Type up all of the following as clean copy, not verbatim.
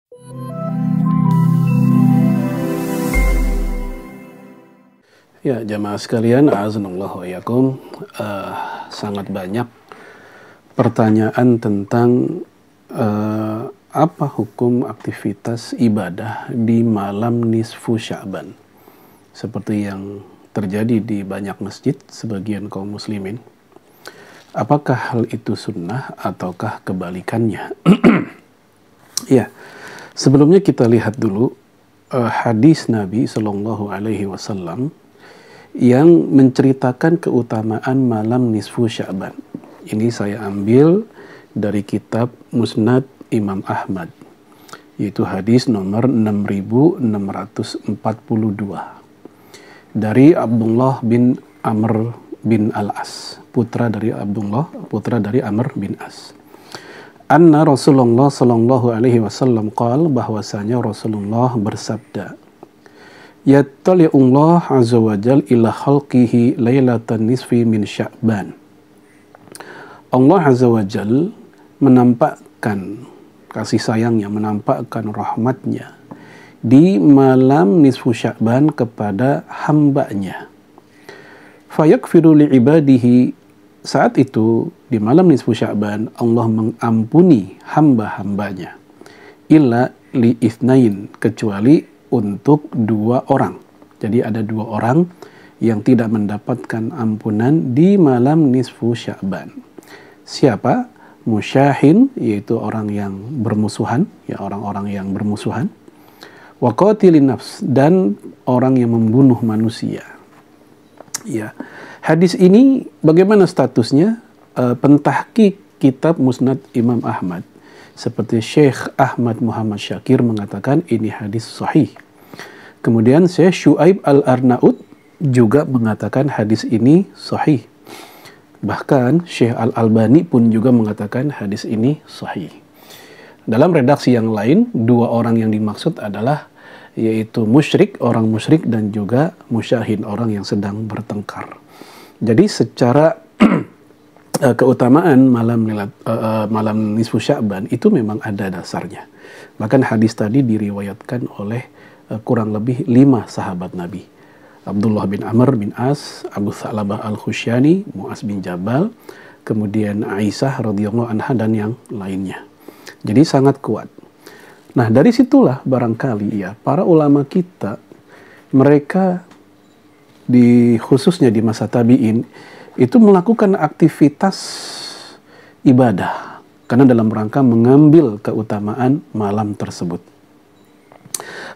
Ya, jamaah sekalian, a'azanallahu wa iyyakum. Sangat banyak pertanyaan tentang apa hukum aktivitas ibadah di malam nisfu Sya'ban. Seperti yang terjadi di banyak masjid sebagian kaum muslimin. Apakah hal itu sunnah ataukah kebalikannya? Ya, sebelumnya kita lihat dulu hadis Nabi Shallallahu Alaihi Wasallam yang menceritakan keutamaan malam nisfu Sya'ban. Ini saya ambil dari kitab Musnad Imam Ahmad, yaitu hadis nomor 6642 dari Abdullah bin Amr bin Al-As, putra dari Amr bin As. Anna Rasulullah sallallahu alaihi wasallam qala, bahwasanya Rasulullah bersabda, yattali'ullah azza wa jal ila khalqihi lailatan nisfi min Sya'ban. Allah azza wa jal menampakkan kasih sayangnya, menampakkan rahmatnya di malam nisfu Sya'ban kepada hambanya. Fayakfiru li'ibadihi, saat itu di malam nisfu Sya'ban Allah mengampuni hamba-hambanya illa li'ithnain, kecuali untuk 2 orang. Jadi ada 2 orang yang tidak mendapatkan ampunan di malam nisfu Sya'ban. Siapa? Musyahin, yaitu orang yang bermusuhan, ya, orang-orang yang bermusuhan. Wa qatilin nafs, dan orang yang membunuh manusia. Ya, hadis ini bagaimana statusnya? Pentahqiq kitab Musnad Imam Ahmad seperti Syekh Ahmad Muhammad Syakir mengatakan ini hadis sahih. Kemudian Syekh Syuaib Al-Arnaud juga mengatakan hadis ini sahih. Bahkan Syekh Al-Albani pun juga mengatakan hadis ini sahih. Dalam redaksi yang lain, 2 orang yang dimaksud adalah yaitu musyrik, orang musyrik, dan juga musyahin, orang yang sedang bertengkar. Jadi secara keutamaan malam nisfu Sya'ban itu memang ada dasarnya. Bahkan hadis tadi diriwayatkan oleh kurang lebih 5 sahabat Nabi. Abdullah bin Amr bin As, Abu Tha'labah Al-Khusyani, Mu'az bin Jabal, kemudian Aisyah radhiyallahu anha, dan yang lainnya. Jadi sangat kuat. Nah, dari situlah barangkali ya para ulama kita, mereka khususnya di masa tabi'in itu melakukan aktivitas ibadah karena dalam rangka mengambil keutamaan malam tersebut.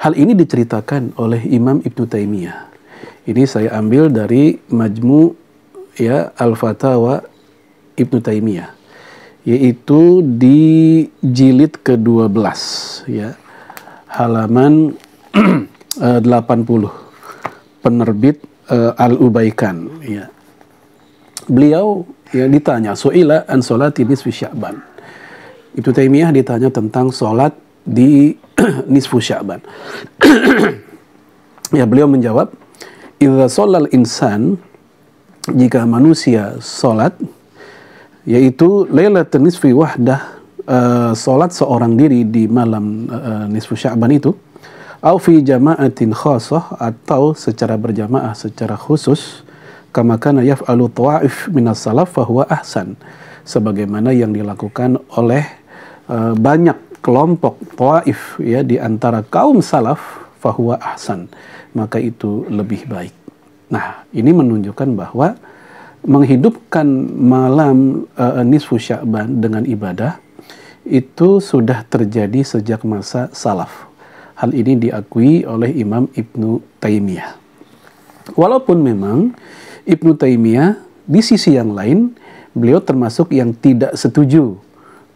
Hal ini diceritakan oleh Imam Ibnu Taimiyah. Ini saya ambil dari Majmu' ya Al-Fatawa Ibnu Taimiyah, yaitu di jilid ke-12 ya, halaman 80, penerbit Al-Ubaikan ya. Beliau ya ditanya, su'ila an sholati nisfi Sya'ban. Ibnu Taimiyah ditanya tentang sholat di nisfu Sya'ban. Ya, beliau menjawab, idza sholal insan, jika manusia sholat, yaitu lailatul nisfi wahdah, sholat seorang diri di malam nisfu Sya'ban itu, au fi jama'atin khassah, atau secara berjamaah, secara khusus, kama kana yaf'alu ta'if minas salaf fahuwa ahsan, sebagaimana yang dilakukan oleh banyak kelompok ta'if ya di antara kaum salaf, fahuwa ahsan, maka itu lebih baik. Nah, ini menunjukkan bahwa menghidupkan malam nisfu Sya'ban dengan ibadah itu sudah terjadi sejak masa salaf. Hal ini diakui oleh Imam Ibnu Taimiyah. Walaupun memang Ibnu Taimiyah di sisi yang lain, beliau termasuk yang tidak setuju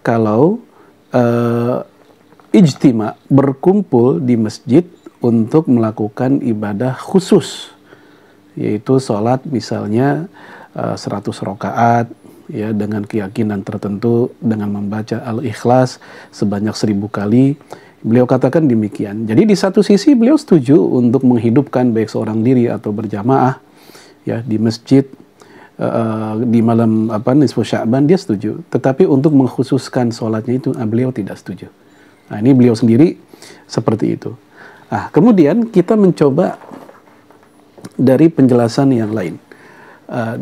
kalau ijtima, berkumpul di masjid untuk melakukan ibadah khusus, yaitu sholat misalnya 100 rakaat ya, dengan keyakinan tertentu, dengan membaca Al-Ikhlas sebanyak 1000 kali. Beliau katakan demikian. Jadi di satu sisi beliau setuju untuk menghidupkan baik seorang diri atau berjamaah ya di masjid di malam nisfu Sya'ban, dia setuju. Tetapi untuk mengkhususkan sholatnya itu beliau tidak setuju. Nah, ini beliau sendiri Seperti itu. Nah, kemudian kita mencoba dari penjelasan yang lain.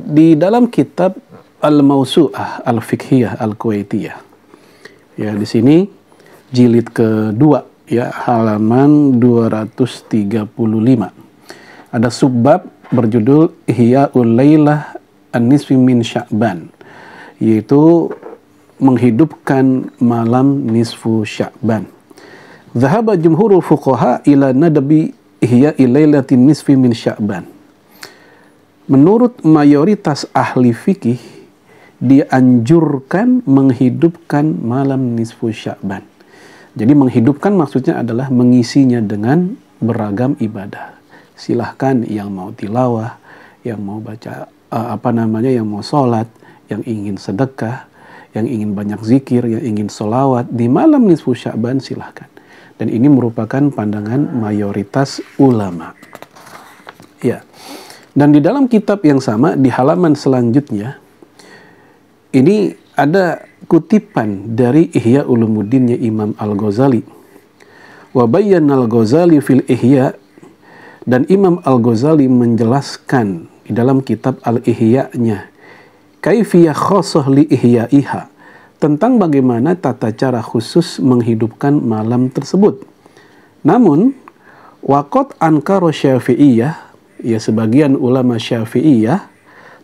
Di dalam kitab Al-Mawsu'ah Al-Fiqhiyah Al-Kuwaitiyah, ya di sini jilid kedua, ya halaman 235, ada subbab berjudul Ihya'ul Lailah An-Nisfi min Sya'ban, yaitu menghidupkan malam nisfu Sya'ban. Dhahaba jumhurul fuqaha ila nadabi Ihya'i Lailatin Nisfi min Sya'ban. Menurut mayoritas ahli fikih, dianjurkan menghidupkan malam nisfu Sya'ban. Jadi menghidupkan maksudnya adalah mengisinya dengan beragam ibadah. Silahkan yang mau tilawah, yang mau baca yang mau sholat, yang ingin sedekah, yang ingin banyak zikir, yang ingin sholawat di malam nisfu Sya'ban, silahkan. Dan ini merupakan pandangan mayoritas ulama. Ya. Dan di dalam kitab yang sama, di halaman selanjutnya, ini ada kutipan dari Ihya Ulumuddinnya Imam Al-Ghazali. Wa bayyana Al-Ghazali fil Ihya, dan Imam Al-Ghazali menjelaskan di dalam kitab Al-Ihya-nya, kaifiyah khosoh li ihya'iha, tentang bagaimana tata cara khusus menghidupkan malam tersebut. Namun, waqad ankara Syafi'iyah, ya sebagian ulama Syafi'iyah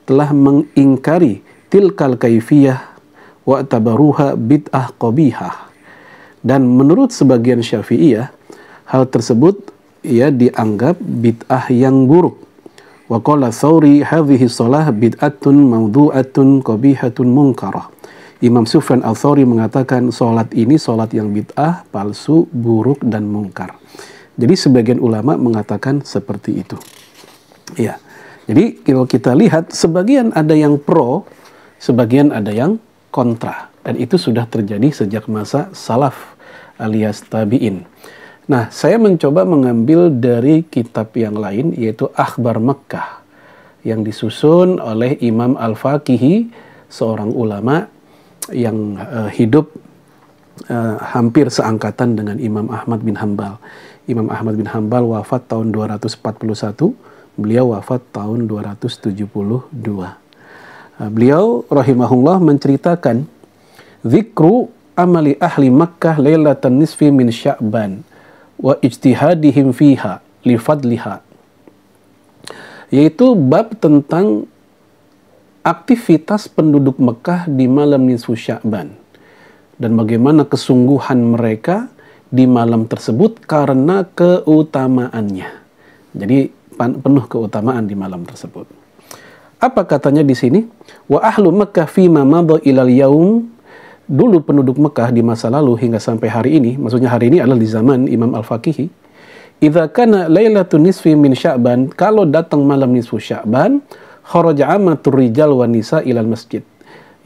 telah mengingkari tilkal kaifiyah wa tabaruha bid'ah qabihah. Dan menurut sebagian Syafi'iyah, hal tersebut ya dianggap bid'ah yang buruk. Wa qala Tsauri hadhihi shalah bid'atun mawdu'atun qabihatun munkarah. Imam Sufyan Al-Tsauri mengatakan salat ini salat yang bid'ah, palsu, buruk dan mungkar. Jadi sebagian ulama mengatakan seperti itu. Ya. Jadi kalau kita lihat sebagian ada yang pro, sebagian ada yang kontra, dan itu sudah terjadi sejak masa salaf alias tabi'in. Nah, saya mencoba mengambil dari kitab yang lain, yaitu Akhbar Makkah, yang disusun oleh Imam Al-Faqihi, seorang ulama yang hidup hampir seangkatan dengan Imam Ahmad bin Hanbal. Imam Ahmad bin Hanbal wafat tahun 241, beliau wafat tahun 272. Beliau rahimahullah menceritakan zikru amali ahli Makkah lailatan nisfi min Sya'ban wa ijtihadihim fiha li fadliha, yaitu bab tentang aktivitas penduduk Mekah di malam nisfu Sya'ban dan bagaimana kesungguhan mereka di malam tersebut karena keutamaannya. Jadi penuh keutamaan di malam tersebut. Apa katanya di sini? Wa ahlu Makkah fima madha ilal yaum, dulu penduduk Mekah di masa lalu hingga sampai hari ini, maksudnya hari ini adalah di zaman Imam Al-Faqihi, idza kana lailatun nisfi min Sya'ban, kalau datang malam nisfu Sya'ban, kharaja amatur rijal wa nisa ilal masjid.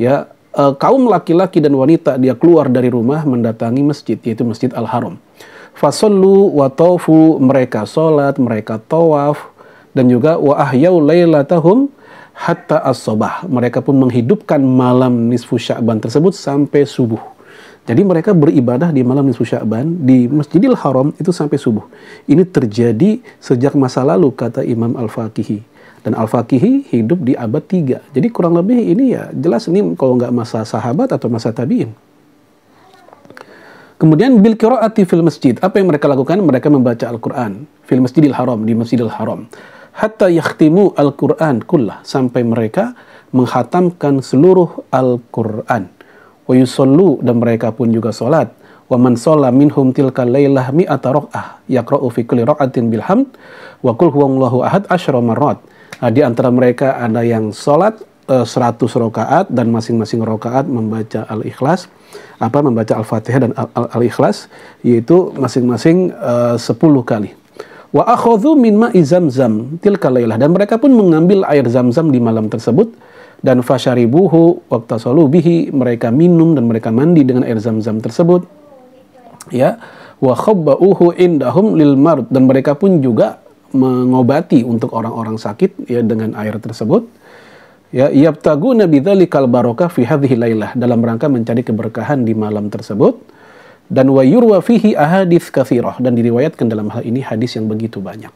Ya, kaum laki-laki dan wanita dia keluar dari rumah mendatangi masjid, yaitu Masjid Al-Haram. Fasallu wa tawfu, mereka salat, mereka tawaf, dan juga wa ahyau lailatahum hatta as-sabah, mereka pun menghidupkan malam nisfu Sya'ban tersebut sampai subuh. Jadi mereka beribadah di malam nisfu Sya'ban di Masjidil Haram itu sampai subuh. Ini terjadi sejak masa lalu, kata Imam Al-Faqihi. Dan Al-Faqihi hidup di abad 3. Jadi kurang lebih ini ya jelas ini kalau nggak masa sahabat atau masa tabi'in. Kemudian bil qiraati fil masjid, apa yang mereka lakukan? Mereka membaca Al-Qur'an fil Masjidil Haram, di Masjidil Haram. Hatta yakhtimu Al-Qur'an kullah, sampai mereka menghatamkan seluruh Al-Qur'an. Wa yusallu, dan mereka pun juga salat. Wa man shalla minhum tilka lailah mi'ata raq'ah yaqra'u fi kulli raq'atin bil hamd wa qul huwallahu ahad 10 marrat. Nah, di antara mereka ada yang salat 100 rakaat dan masing-masing rakaat membaca Al-Ikhlas, membaca Al-Fatihah dan Al-Ikhlas, yaitu masing-masing 10 kali. Wa akhadhu min ma'i Zamzam tilka lailah, dan mereka pun mengambil air Zamzam di malam tersebut, dan fasyaribuhu waqtasalu bihi, mereka minum dan mereka mandi dengan air Zamzam tersebut. Ya, wa khabba'uhu indahum lil mard, dan mereka pun juga mengobati untuk orang-orang sakit ya dengan air tersebut. Ya, yabtaguna bidzalikal barakah fi hadhihi lailah, dalam rangka mencari keberkahan di malam tersebut. Dan wa yurwa fihi ahadits katsirah, dan diriwayatkan dalam hal ini hadis yang begitu banyak.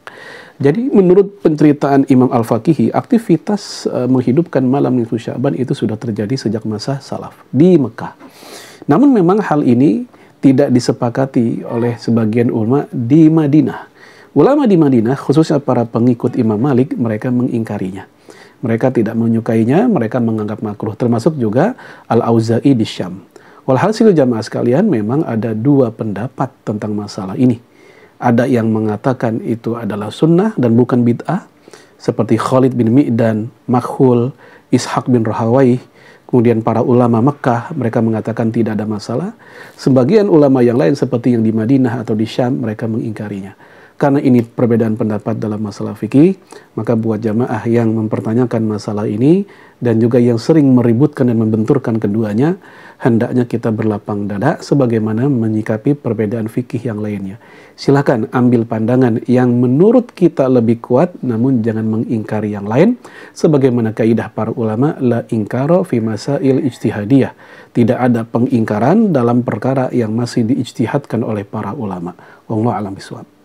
Jadi menurut penceritaan Imam Al-Faqihi, aktivitas menghidupkan malam nisfu Sya'ban itu sudah terjadi sejak masa salaf di Mekah. Namun memang hal ini tidak disepakati oleh sebagian ulama di Madinah. Ulama di Madinah, khususnya para pengikut Imam Malik, mereka mengingkarinya. Mereka tidak menyukainya, mereka menganggap makruh, termasuk juga Al-Auza'i di Syam. Walhasil jamaah sekalian, memang ada dua pendapat tentang masalah ini. Ada yang mengatakan itu adalah sunnah dan bukan bid'ah, seperti Khalid bin Mi'dan, Makhul, Ishaq bin Rahawayh, kemudian para ulama Mekah, mereka mengatakan tidak ada masalah. Sebagian ulama yang lain seperti yang di Madinah atau di Syam, mereka mengingkarinya. Karena ini perbedaan pendapat dalam masalah fikih, maka buat jamaah yang mempertanyakan masalah ini dan juga yang sering meributkan dan membenturkan keduanya, hendaknya kita berlapang dada sebagaimana menyikapi perbedaan fikih yang lainnya. Silakan ambil pandangan yang menurut kita lebih kuat, namun jangan mengingkari yang lain. Sebagaimana kaidah para ulama, la ingkaro fi masail ijtihadiyah. Tidak ada pengingkaran dalam perkara yang masih diijtihadkan oleh para ulama. Wallahu a'lam bishawab.